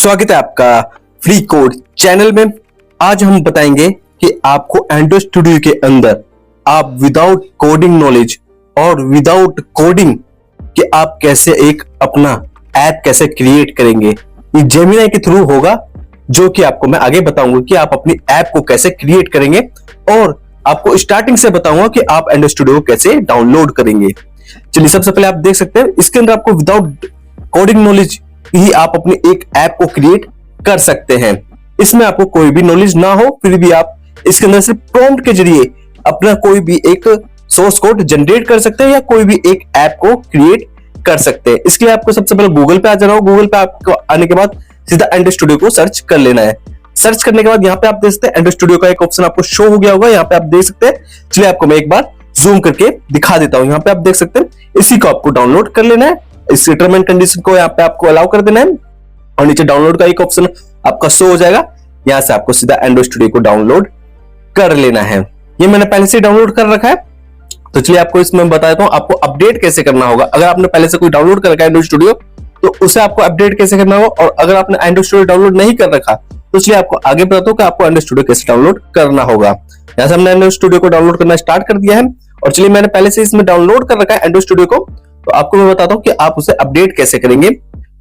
स्वागत है आपका फ्री कोड चैनल में। आज हम बताएंगे कि आपको एंड्रॉइड स्टूडियो के अंदर आप विदाउट कोडिंग नॉलेज और विदाउट कोडिंग कि आप कैसे एक अपना ऐप कैसे क्रिएट करेंगे। ये जेमिनी के थ्रू होगा, जो कि आपको मैं आगे बताऊंगा कि आप अपनी ऐप को कैसे क्रिएट करेंगे और आपको स्टार्टिंग से बताऊंगा कि आप एंड्रॉइड स्टूडियो को कैसे डाउनलोड करेंगे। चलिए, सबसे पहले आप देख सकते हैं इसके अंदर आपको विदाउट कोडिंग नॉलेज ही आप अपनी एक ऐप को क्रिएट कर सकते हैं। इसमें आपको कोई भी नॉलेज ना हो, फिर भी आप इसके अंदर सिर्फ प्रॉम्प्ट के जरिए अपना कोई भी एक सोर्स कोड जनरेट कर सकते हैं या कोई भी एक ऐप को क्रिएट कर सकते हैं। इसके लिए आपको सबसे पहले गूगल पे आ जाना हो। गूगल पे आपको आने के बाद सीधा एंड्रॉइड स्टूडियो को सर्च कर लेना है। सर्च करने के बाद यहाँ पे आप देख सकते हैं एंड्रॉइड स्टूडियो का एक ऑप्शन आपको शो हो गया होगा। यहाँ पे आप देख सकते हैं। चलिए, आपको मैं एक बार जूम करके दिखा देता हूँ। यहाँ पे आप देख सकते हैं, इसी को आपको डाउनलोड कर लेना है। इस टर्म एंड कंडीशन को यहाँ पे आपको अलाउ कर देना है और नीचे डाउनलोड का एक ऑप्शन आपका शो हो जाएगा। यहाँ से आपको सीधा एंड्रॉइड स्टूडियो को डाउनलोड कर लेना है। ये मैंने पहले से डाउनलोड कर रखा है, तो चलिए आपको इसमें बता देता हूँ आपको अपडेट कैसे करना होगा। अगर आपने पहले से कोई डाउनलोड कर रखा है एंड्रॉइड स्टूडियो, तो उसे आपको अपडेट कैसे करना होगा। और अगर आपने एंड्रॉइड स्टूडियो डाउनलोड नहीं कर रखा, तो इसलिए आपको आगे बताता हूँ कि आपको एंड्रॉइड स्टूडियो कैसे डाउनलोड करना होगा। यहाँ से हमने एंड्रॉइड स्टूडियो को डाउनलोड करना स्टार्ट कर दिया है और चलिए, मैंने पहले से इसमें डाउनलोड कर रखा है एंड्रॉइड स्टूडियो को, तो आपको मैं बताता हूँ कि आप उसे अपडेट कैसे करेंगे।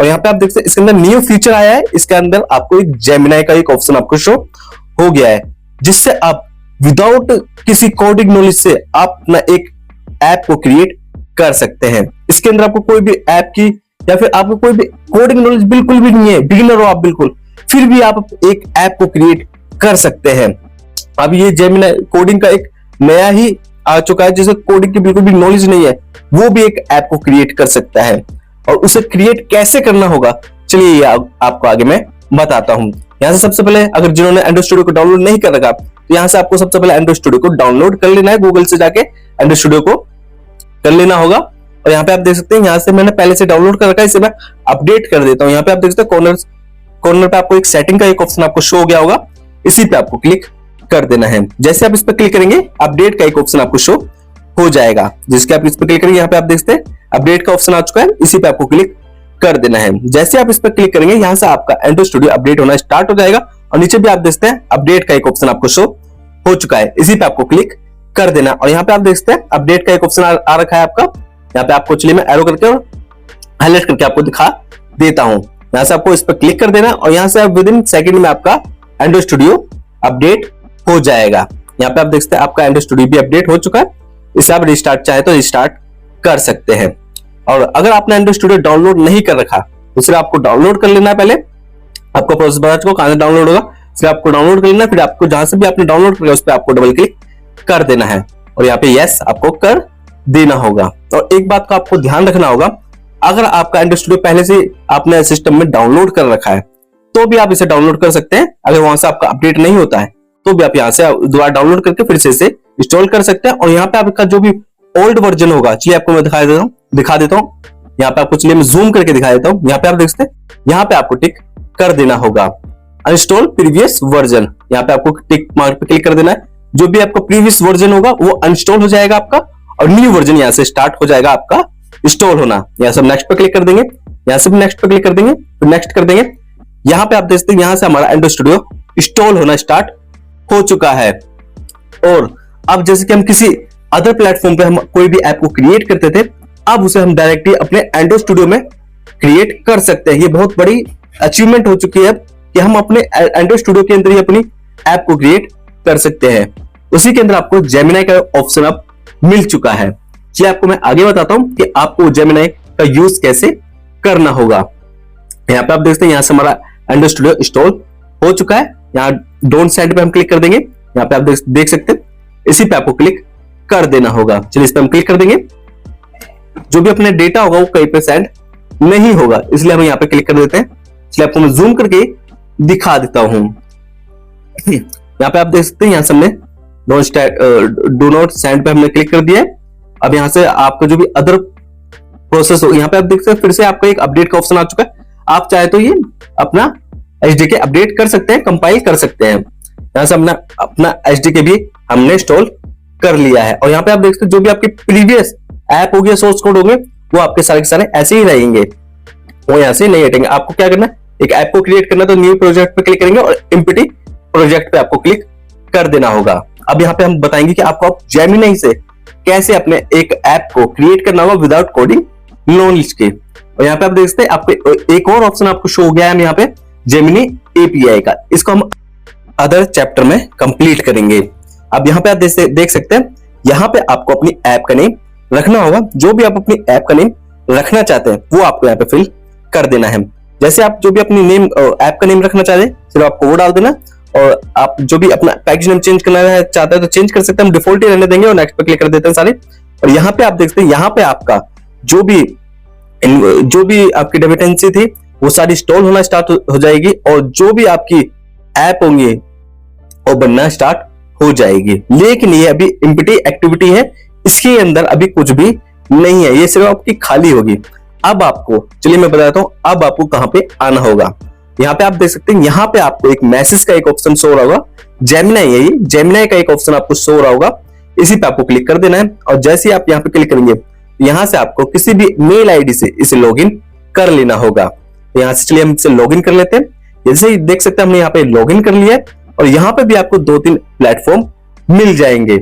और यहाँ पे आप देखते हैं इसके अंदर न्यू फीचर आया है। इसके अंदर आपको एक जेमिनी का एक ऑप्शन आपको शो हो गया है, जिससे आप विदाउट किसी कोडिंग नॉलेज से आप अपना एक ऐप को क्रिएट कर सकते हैं। इसके अंदर आपको कोई भी ऐप की या फिर आपको कोई भी कोडिंग नॉलेज बिल्कुल भी नहीं है, बिगिनर हो आप बिल्कुल, फिर भी आप एक ऐप को क्रिएट कर सकते हैं। अब ये जेमिनी कोडिंग का एक नया ही आ चुका है, जिसे कोडिंग की बिल्कुल भी नॉलेज नहीं है, वो भी एक ऐप को क्रिएट कर सकता है। और उसे क्रिएट कैसे करना होगा, चलिए ये आपको आगे मैं बताता हूं। यहां से सबसे पहले, अगर जिन्होंने एंड्रॉइड स्टूडियो को डाउनलोड नहीं कर रखा, तो यहां से आपको सबसे पहले एंड्रॉइड स्टूडियो को डाउनलोड कर लेना है। गूगल से जाके एंड्रॉइड स्टूडियो को कर लेना होगा। और यहाँ पे आप देख सकते हैं, यहाँ से मैंने पहले से डाउनलोड कर रखा है, इसे मैं अपडेट कर देता हूँ। यहाँ पे आप देख सकते हैं कॉर्नर पे आपको एक सेटिंग का एक ऑप्शन आपको शो हो गया होगा, इसी पे आपको क्लिक कर देना है। जैसे आप इस पर क्लिक करेंगे, अपडेट का एक ऑप्शन आपको शो हो जाएगा। जिसके आप इस पर क्लिक करेंगे, यहाँ पे आप देखते हैं अपडेट का ऑप्शन आ चुका है, इसी पे आपको क्लिक कर देना है। जैसे आप इस पर क्लिक करेंगे, यहाँ से आपका एंड्रॉइड स्टूडियो अपडेट होना स्टार्ट हो जाएगा और नीचे भी आप देखते हैं अपडेट का एक ऑप्शन आपको शो हो चुका है, इसी पे आपको क्लिक कर देना। और यहाँ पे आप देखते हैं अपडेट का एक ऑप्शन आ रखा है आपका। यहाँ पे आपको चलिए मैं एरो करके और हाईलाइट करके आपको दिखा देता हूँ। यहाँ से आपको इस पर क्लिक कर देना और यहाँ से विद इन सेकेंड में आपका एंड्रॉइड स्टूडियो अपडेट हो जाएगा। यहाँ पे आप देखते हैं आपका एंड्रॉइड स्टूडियो भी अपडेट हो चुका है। इसे आप रिस्टार्ट चाहे तो रिस्टार्ट कर सकते हैं। और अगर आपने एंड्रॉइड स्टूडियो डाउनलोड नहीं कर रखा, तो सिर्फ आपको डाउनलोड कर लेना है। पहले आपको प्रोसेस बता चुका कहां से डाउनलोड होगा, सिर्फ आपको डाउनलोड कर लेना, फिर आपको जहां से भी आपने डाउनलोड किया उस पर आपको डबल क्लिक कर देना है और यहाँ पे यस आपको कर देना होगा। और एक बात का आपको ध्यान रखना होगा, अगर आपका एंड्रॉइड स्टूडियो पहले से आपने सिस्टम में डाउनलोड कर रखा है, तो भी आप इसे डाउनलोड कर सकते हैं। अगर वहां से आपका अपडेट नहीं होता है, तो भी आप यहाँ से दोबारा डाउनलोड करके फिर से इसे इंस्टॉल कर सकते हैं। और यहाँ पे आपका जो भी ओल्ड वर्जन होगा, चलिए आपको मैं दिखा देता हूँ। यहाँ पे आपको चलिए मैं जूम करके दिखा देता हूँ। यहाँ पे आप देख सकते हैं, यहाँ पे आपको टिक कर देना होगा अनइंस्टॉल प्रीवियस वर्जन। यहाँ पे आपको टिक मार्क पे क्लिक कर देना है। जो भी आपका प्रीवियस वर्जन होगा वो अनइंस्टॉल हो जाएगा आपका और न्यू वर्जन यहाँ से स्टार्ट हो जाएगा आपका इंस्टॉल होना। यहाँ से नेक्स्ट पे क्लिक कर देंगे, यहाँ से नेक्स्ट पे क्लिक कर देंगे, फिर नेक्स्ट कर देंगे। यहाँ पे आप देख सकते हैं, यहाँ से हमारा एंड्रॉइड स्टूडियो इंस्टॉल होना स्टार्ट हो चुका है। और अब जैसे कि हम किसी अदर प्लेटफॉर्म पे हम कोई भी ऐप को क्रिएट करते थे, अब उसे हम डायरेक्टली अपने एंड्रॉइड स्टूडियो में क्रिएट कर सकते हैं। ये बहुत बड़ी अचीवमेंट हो चुकी है कि हम अपने एंड्रॉइड स्टूडियो के अंदर ही अपनी ऐप को क्रिएट कर सकते हैं। उसी के अंदर आपको जेमिनी का ऑप्शन अब मिल चुका है। ये आपको मैं आगे बताता हूं कि आपको जेमिनी का यूज कैसे करना होगा। यहाँ पे आप देखते हैं, यहाँ से हमारा एंड्रॉइड स्टूडियो इंस्टॉल हो चुका है। यहाँ डोंट सेंड पे हम क्लिक कर देंगे। यहाँ पे आप देख सकते हैं, इसी पे आपको क्लिक कर देना होगा। चलिए इस पे हम क्लिक कर देंगे। जो भी अपने डेटा होगा वो कहीं पे सेंड नहीं होगा, इसलिए हम यहाँ पे क्लिक कर देते हैं। चलिए आपको मैं जूम करके दिखा देता हूं। यहाँ पे आप देख सकते हैं, यहाँ से हमने डू नॉट सेंड पे हमने क्लिक कर दिया है। अब यहाँ से आपका जो भी अदर प्रोसेस हो, यहाँ पे आप देख सकते हैं फिर से आपका एक अपडेट का ऑप्शन आ चुका है। आप चाहे तो ये अपना एचडीके अपडेट कर सकते हैं, कंपाइल कर सकते हैं। यहाँ से अपना एचडीके भी हमने इंस्टॉल कर लिया है। और यहाँ पे आप देख सकते हैं, जो भी आपके प्रीवियस ऐप हो गया, सोर्स कोड हो गए, वो आपके सारे के सारे ऐसे ही रहेंगे, वो यहाँ से नहीं हटेंगे। आपको क्या करना है, एक ऐप को क्रिएट करना तो न्यू प्रोजेक्ट पे क्लिक करेंगे और एमपीटी प्रोजेक्ट पे आपको क्लिक कर देना होगा। अब यहाँ पे हम बताएंगे कि आपको जेमिनी से कैसे अपने एक ऐप को क्रिएट करना होगा विदाउट कोडिंग नॉलेज के। और यहाँ पे आप देख सकते हैं आपको एक और ऑप्शन आपको शो हो गया है यहाँ पे जेमिनी एपीआई का। इसको हम अदर चैप्टर में कंप्लीट करेंगे। अब यहाँ पे आप देख सकते हैं यहाँ पे आपको अपनी ऐप का नेम रखना होगा। जो भी आप अपनी ऐप का नेम रखना चाहते हैं वो आपको यहाँ पे फिल कर देना है। जैसे आप जो भी अपनी नेम ऐप का नेम रखना चाहते हैं सिर्फ आपको वो डाल देना। और आप जो भी अपना पैकेज नेम चेंज करना चाहते हैं तो चेंज कर सकते हैं, हम डिफॉल्ट ही रहने देंगे और नेक्स्ट पे क्लिक कर देते हैं सारे। और यहाँ पे आप देखते हैं यहाँ पे आपका जो भी आपकी डिपेंडेंसी थी वो सारी इंस्टॉल होना स्टार्ट हो जाएगी और जो भी आपकी ऐप होंगी वो बनना स्टार्ट हो जाएगी। लेकिन ये अभी एमपीटी एक्टिविटी है, इसके अंदर अभी कुछ भी नहीं है, ये सिर्फ आपकी खाली होगी। अब आपको चलिए मैं बताता हूं अब आपको कहां पे आना होगा। यहाँ पे आप देख सकते हैं यहाँ पे आपको एक मैसेज का एक ऑप्शन शो हो रहा होगा, जेमिनी है ये, जेमिनी का एक ऑप्शन आपको शो हो रहा होगा, इसी पे आपको क्लिक कर देना है। और जैसे ही आप यहाँ पे क्लिक करेंगे यहाँ से आपको किसी भी मेल आईडी से इसे लॉगिन कर लेना होगा। यहाँ से चलिए हम इसे लॉगिन कर लेते हैं। जैसे ही देख सकते हैं हमने यहाँ पे लॉगिन कर लिया है और यहाँ पे भी आपको 2-3 प्लेटफॉर्म मिल जाएंगे।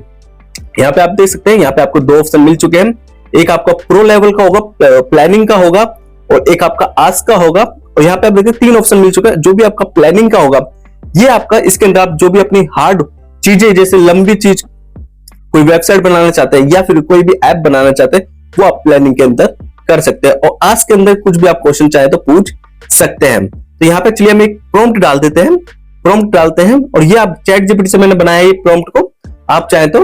यहाँ पे आप देख सकते हैं यहाँ पे आपको 2 ऑप्शन मिल चुके हैं, एक आपका प्रो लेवल का होगा, प्लानिंग का होगा और एक आपका आस्क का होगा। और यहाँ पे आप देखते हैं 3 ऑप्शन मिल चुका है। जो भी आपका प्लानिंग का होगा ये आपका इसके अंदर आप जो भी अपनी हार्ड चीजें जैसे लंबी चीज कोई वेबसाइट बनाना चाहते हैं या फिर कोई भी ऐप बनाना चाहते हैं वो आप प्लानिंग के अंदर कर सकते हैं। और आस्क के अंदर कुछ भी आप क्वेश्चन चाहे तो पूछ सकते हैं। तो यहाँ पे चलिए हम एक प्रॉम्प्ट डाल देते हैं, प्रॉम्प्ट डालते हैं और ये आप चैट जीपीटी से मैंने बनाया ये प्रॉम्प्ट को, आप चाहे तो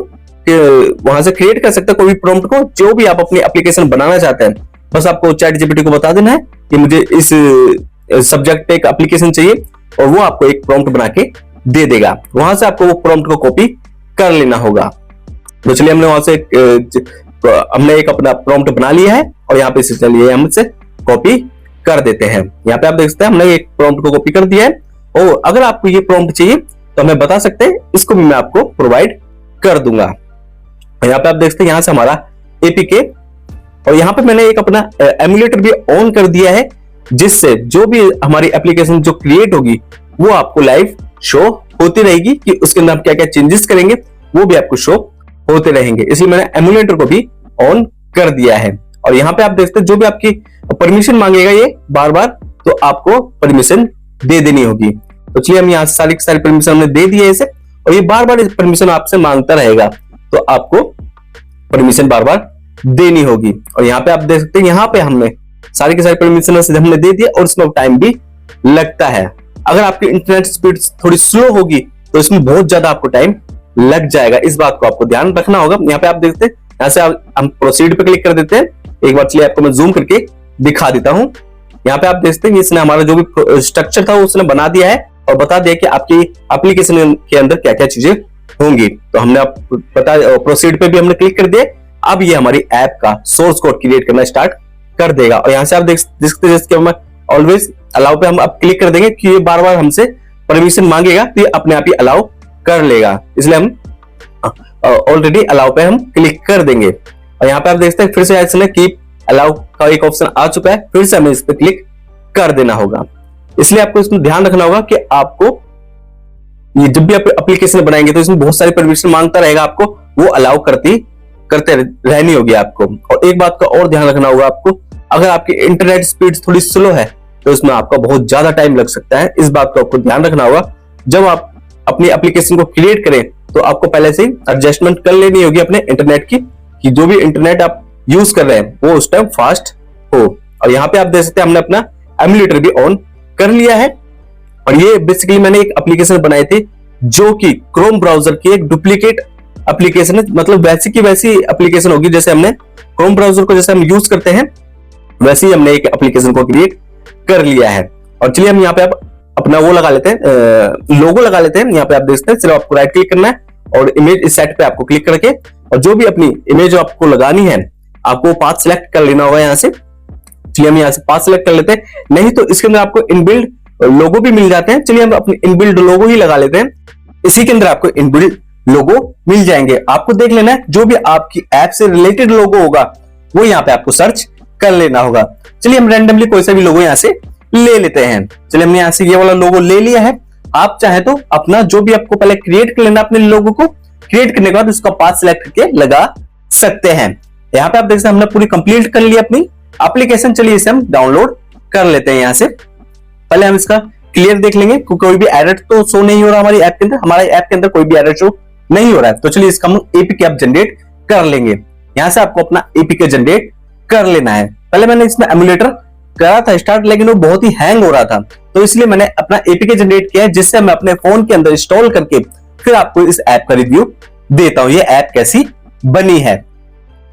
वहां से क्रिएट कर सकते हैं कोई भी प्रॉम्प्ट को जो भी आप अपनी एप्लीकेशन बनाना चाहते हैं। बस आपको चैट जीपीटी को बता देना है कि मुझे इस सब्जेक्ट पे एक एप्लीकेशन चाहिए और वो आपको एक प्रॉम्प्ट बना के दे देगा। वहां से आपको वो प्रॉम्प्ट को कॉपी कर लेना होगा। तो चलिए हमने वहां से हमने एक अपना प्रॉम्प्ट बना लिया है और यहाँ पे इसे चलिए हम इसे कॉपी कर देते हैं। यहाँ पे आप देख सकते हैं हमने एक प्रॉम्प्ट को कॉपी कर दिया है और अगर आपको ये प्रॉम्प्ट चाहिए तो हमें बता सकते हैं, इसको भी मैं आपको प्रोवाइड कर दूंगा। यहाँ पे आप देख सकते हैं यहाँ से हमारा एपीके और यहाँ पे मैंने एक अपना एमुलेटर भी ऑन कर दिया है जिससे जो भी हमारी एप्लीकेशन जो क्रिएट होगी वो आपको लाइव शो होती रहेगी कि उसके अंदर हम क्या क्या चेंजेस करेंगे वो भी आपको शो होते रहेंगे। इसलिए मैंने एमुलेटर को भी ऑन कर दिया है। और यहाँ पे आप देखते हैं जो भी आपकी परमिशन मांगेगा ये बार बार तो आपको परमिशन दे देनी होगी। तो चलिए हम यहाँ से सारी परमिशन हमने दे दी है इसे और ये बार बार परमिशन आपसे मांगता रहेगा तो आपको परमिशन बार बार देनी होगी। और यहाँ पे आप देख सकते हैं यहाँ पे हमने सारी की सारी परमिशन हमने दे दिया और इसमें टाइम भी लगता है। अगर आपकी इंटरनेट स्पीड थोड़ी स्लो होगी तो इसमें बहुत ज्यादा आपको टाइम लग जाएगा, इस बात को आपको ध्यान रखना होगा। यहाँ पे आप देखते हैं यहाँ से हम प्रोसीड पे क्लिक कर देते हैं। एक बार चलिए आपको मैं जूम करके दिखा देता हूँ। यहाँ पे आप देखते हैं इसने हमारा जो भी स्ट्रक्चर था उसने बना दिया है और बता दिया कि आपकी एप्लीकेशन के अंदर क्या क्या चीजें होंगी। तो हमने प्रोसीड पे भी हमने क्लिक कर दिया। अब ये हमारी ऐप का सोर्स कोड क्रिएट करना स्टार्ट कर देगा। और यहाँ से आप देख सकते हैं जैसे ऑलवेज अलाउ पे हम अब क्लिक कर देंगे कि ये बार बार हमसे परमिशन मांगेगा तो ये अपने आप ही अलाउ कर लेगा, इसलिए हम ऑलरेडी अलाउ पे हम क्लिक कर देंगे। और यहाँ पे आप देखते हैं फिर से इसने कीप अलाउ का एक ऑप्शन आ चुका है, फिर से हमें इस पे क्लिक कर देना होगा। इसलिए आपको इसमें ध्यान रखना होगा कि आपको ये जब भी आप एप्लीकेशन बनाएंगे तो इसमें बहुत सारी परमिशन मांगता रहेगा, आपको वो अलाउ करते रहनी होगी आपको। और एक बात का और ध्यान रखना होगा आपको, अगर आपकी इंटरनेट स्पीड थोड़ी स्लो है तो इसमें आपका बहुत ज्यादा टाइम लग सकता है। इस बात को आपको ध्यान रखना होगा। जब आप अपनी एप्लीकेशन को क्रिएट करें तो आपको पहले से ही एडजस्टमेंट कर लेनी होगी अपने इंटरनेट की, कि जो भी इंटरनेट आप यूज कर रहे हैं वो उस टाइम फास्ट हो। और यहाँ पे आप देख सकते हैं हमने अपना एमुलेटर भी ऑन कर लिया है। और ये बेसिकली मैंने एक एप्लीकेशन बनाई थी जो कि क्रोम ब्राउजर की एक डुप्लीकेट एप्लीकेशन है, मतलब वैसी की वैसी एप्लीकेशन होगी जैसे हमने क्रोम ब्राउजर को जैसे हम यूज करते हैं वैसे ही हमने एक एप्लीकेशन को क्रिएट कर लिया है। और चलिए हम यहाँ पे अपना वो लगा लेते हैं, लोगो लगा लेते हैं। यहाँ पे आप देखते हैं सिर्फ आपको राइट क्लिक करना है और इमेज सेट पे आपको क्लिक करके और जो भी अपनी इमेज आपको लगानी है आपको पाथ सिलेक्ट कर लेना होगा यहाँ से। चलिए हम यहाँ से पाथ सिलेक्ट कर लेते हैं, नहीं तो इसके अंदर आपको इनबिल्ड लोगो भी मिल जाते हैं। चलिए हम अपने इनबिल्ड लोगो ही लगा लेते हैं, इसी के अंदर आपको इनबिल्ड लोगो मिल जाएंगे। आपको देख लेना है जो भी आपकी ऐप से रिलेटेड लोगो होगा वो यहाँ पे आपको सर्च कर लेना होगा। चलिए हम रैंडमली कोई सा भी लोगो यहाँ से ले लेते हैं। चलिए हमने यहाँ से ये वाला लोगो ले लिया है। आप चाहे तो अपना जो भी आपको पहले क्रिएट कर लेना, अपने लोगो को क्रिएट करने के बाद उसका पाथ सिलेक्ट करके लगा सकते हैं। यहाँ पे आप देख सकते हैं हमने पूरी कंप्लीट कर ली अपनी एप्लीकेशन। चलिए इसे हम डाउनलोड कर लेते हैं। यहाँ से पहले हम इसका क्लियर देख लेंगे, कोई भी एरर तो शो नहीं हो रहा हमारी ऐप के अंदर, हमारे ऐप के अंदर कोई भी एरर शो नहीं हो रहा है। तो चलिए इसका हम एपीके ऐप जनरेट कर लेंगे। यहां से आपको अपना एपीके जनरेट कर लेना है। पहले मैंने इसमें एमुलेटर करा था स्टार्ट, लेकिन वो बहुत ही हैंग हो रहा था, तो इसलिए मैंने अपना एपीके जनरेट किया है, जिससे मैं अपने फोन के अंदर इंस्टॉल करके फिर आपको इस ऐप का रिव्यू देता हूं, ये ऐप कैसी बनी है।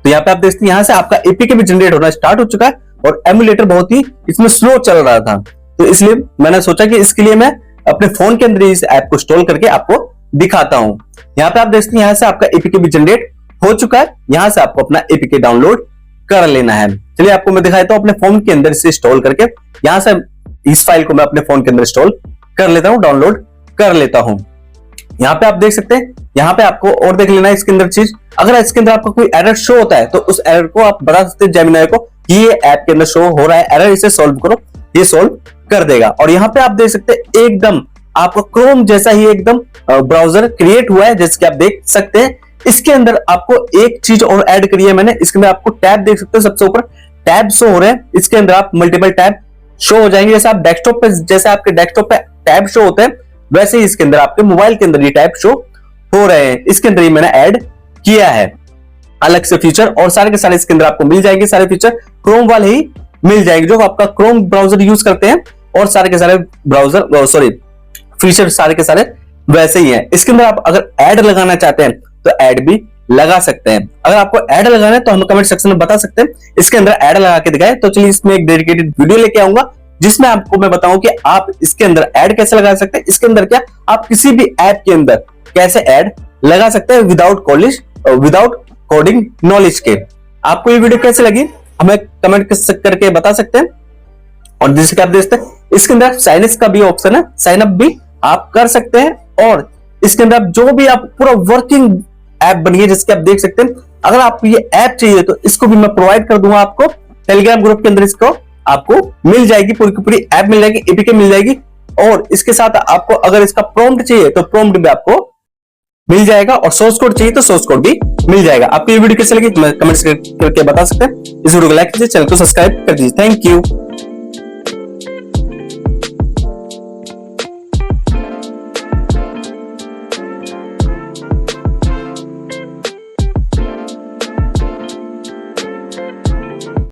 तो यहाँ पे आप देखते हैं यहाँ से आपका एपीके भी जनरेट होना स्टार्ट हो चुका है और एमुलेटर बहुत ही इसमें स्लो चल रहा था, तो इसलिए मैंने सोचा कि इसके लिए मैं अपने फोन के अंदर इस ऐप को इंस्टॉल करके आपको दिखाता हूं। यहाँ पे आप देखते हैं यहाँ से आपका एपीके भी जनरेट हो चुका है। यहाँ से आपको अपना एपीके डाउनलोड कर लेना है। चलिए आपको मैं दिखाता हूं अपने फोन के अंदर इसे इंस्टॉल करके। यहां से इस फाइल को मैं अपने फोन के अंदर इंस्टॉल कर लेता हूं, डाउनलोड कर लेता हूं। यहाँ पे आप देख सकते हैं, यहाँ पे आपको और देख लेना है इसके अंदर चीज। अगर इसके अंदर आपको कोई एरर शो होता है तो उस एरर को आप बता सकते हैं जेमिनी को कि ये ऐप के अंदर शो हो रहा है एरर, इसे सॉल्व करो, ये सॉल्व कर देगा। और यहाँ पे आप देख सकते हैं एकदम आपको क्रोम जैसा ही एकदम ब्राउजर क्रिएट हुआ है, जैसे कि आप देख सकते हैं। इसके अंदर आपको एक चीज और ऐड करी है मैंने, इसके अंदर आपको टैब देख सकते हो, सबसे ऊपर टैब शो हो रहे हैं। इसके अंदर आप मल्टीपल टैब शो हो जाएंगे, जैसे आप डेस्कटॉप पे, जैसे आपके डेस्कटॉप पे टैब शो होते हैं, वैसे ही इसके अंदर आपके मोबाइल के अंदर ये टैब शो हो रहे हैं। इसके अंदर ही मैंने ऐड किया है अलग से फीचर, और सारे के सारे इसके अंदर आपको मिल जाएंगे। सारे फीचर क्रोम वाले ही मिल जाएंगे जो आपका क्रोम ब्राउजर यूज करते हैं, और सारे के सारे ब्राउजर फीचर सारे के सारे वैसे ही है। इसके अंदर आप अगर ऐड लगाना चाहते हैं तो ऐड भी लगा सकते हैं। अगर आपको ऐड लगाना है तो हम कमेंट सेक्शन में बता सकते हैं, इसके अंदर ऐड लगा के दिखाए। तो चलिए इसमें एक डेडिकेटेड वीडियो लेके आऊंगा जिसमें आपको मैं बताऊं कि आप इसके अंदर ऐड कैसे लगा सकते हैं। इसके अंदर क्या आप किसी भी ऐप के अंदर कैसे ऐड लगा सकते हैं विदाउट कोडिंग नॉलेज के। आपको ये वीडियो कैसे लगी हमें कमेंट करके बता सकते हैं। और जैसे कि आप देखते हैं इसके अंदर साइन अप का भी ऑप्शन है, साइन अप भी आप कर सकते हैं। और इसके अंदर जो भी आप पूरा वर्किंग ऐप बनी है, जिसके आप देख सकते हैं। अगर आपको ये ऐप चाहिए तो इसको भी मैं प्रोवाइड कर दूंगा आपको टेलीग्राम ग्रुप के अंदर, इसको आपको मिल जाएगी, पूरी की पूरी ऐप मिल जाएगी, एपीके मिल जाएगी। और इसके साथ आपको अगर इसका प्रॉम्प्ट चाहिए तो प्रॉम्प्ट भी आपको मिल जाएगा, और सोर्स कोड चाहिए तो सोर्स कोड भी मिल जाएगा। आपको ये वीडियो कैसे लगी कमेंट्स करके बता सकते हैं। इस वीडियो को लाइक कीजिए, चैनल को सब्सक्राइब कर दीजिए। Thank you.